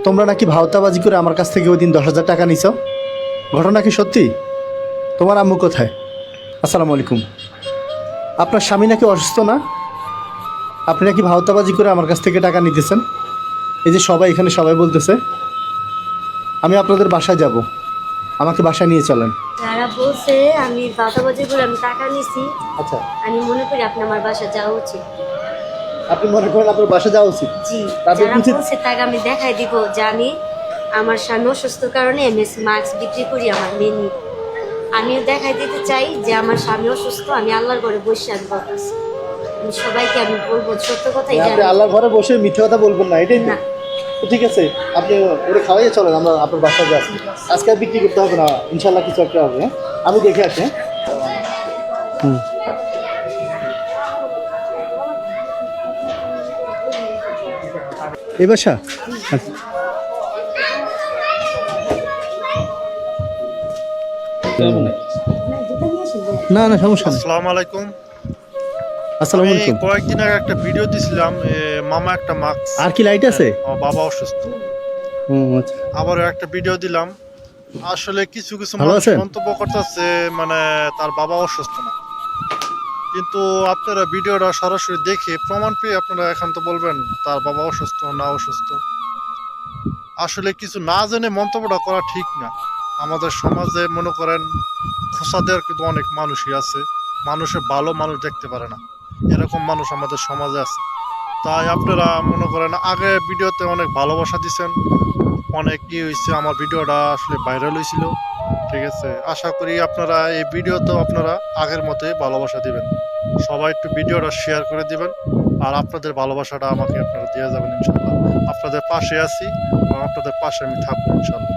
তোমরা নাকি ভাওতাবাজি করে আমার কাছ থেকে ওই দিন 10,000 টাকা নিছো। ঘটনা কি সত্যি? তোমার আম্মু কোথায়? আসসালামু আলাইকুম। আপনার স্বামী নাকি অসুস্থ না? আপনি নাকি ভাওতাবাজি করে আমার কাছ থেকে টাকা নিতেছেন। এই যে সবাই এখানে সবাই বলতেছে। আমি আপনাদের বাসায় যাব, আমাকে বাসায় নিয়ে চলেন। যারা বলছে আমি বাতাবাজি করে আমি টাকা নিছি, আচ্ছা, আমি মনে করি আপনি আমার বাসা যাওয়া উচিত। আপনি মনে করেন আপনার বাসা যাওয়া উচিত? জি, তাদের যারা উচিত। বলছে তাকে আমি দেখাই দিব যে আমি আমার স্বামী অসুস্থ কারণে এমএস মাস্ক বিক্রি করি আমার মেনি। আমিও দেখাই দিতে চাই যে আমার স্বামী অসুস্থ, আমি আল্লাহর ঘরে বসে আমি বলতেছি। আমি সবাইকে আমি বলবো সত্য কথাই আপনি জানি আল্লাহর ঘরে বসে মিথ্যে কথা বলবেন না, এটাই তো? না। তো ঠিক আছে, আপনি ওরে খাওয়াইয়ে চলেন, আমরা আপনার বাসায় যাচ্ছি। আজকে আর বিক্রি করতে হবে না, ইনশাল্লাহ কিছু একটা হবে। হ্যাঁ, আমি দেখে আসি। হ্যাঁ? হুম। এই বাসা? আচ্ছা। না না, সমস্যা নেই। আসসালামু আলাইকুম। আসসালামু আমি আলাইকুম। কয়েকদিন আগে একটা ভিডিও দিছিলাম, মামা একটা মাস্ক। আর কি লাইট আছে? আমার বাবা অসুস্থ। আচ্ছা। আবারও একটা ভিডিও দিলাম। আসলে কিছু কিছু ভালো মানুষ আছেন? মন্তব্য করতেছে মানে তার বাবা অসুস্থ না, কিন্তু আপনারা ভিডিওটা সরাসরি দেখে প্রমাণ পেয়ে আপনারা এখন তো বলবেন তার বাবা অসুস্থ না অসুস্থ। আসলে কিছু না জেনে মন্তব্যটা করা ঠিক না। আমাদের সমাজে মনে করেন খোঁচা দেওয়ার কিন্তু অনেক মানুষই আছে। মানুষের ভালো মানুষ দেখতে পারে না, এরকম মানুষ আমাদের সমাজে আছে। তাই আপনারা মনে করেন আগে ভিডিওতে অনেক ভালোবাসা দিছেন, অনেক হয়েছে, আমার ভিডিওটা আসলে ভাইরাল হয়েছিল। ঠিক আছে, আশা করি আপনারা এই ভিডিওতেও আপনারা আগের মতোই ভালোবাসা দিবেন। সবাই একটু ভিডিওটা শেয়ার করে দিবেন, আর আপনাদের ভালোবাসাটা আমাকে আপনারা দিয়ে যাবেন ইনশাল্লাহ। আপনাদের পাশে আছি এবং আপনাদের পাশে আমি থাকবো ইনশাল্লাহ।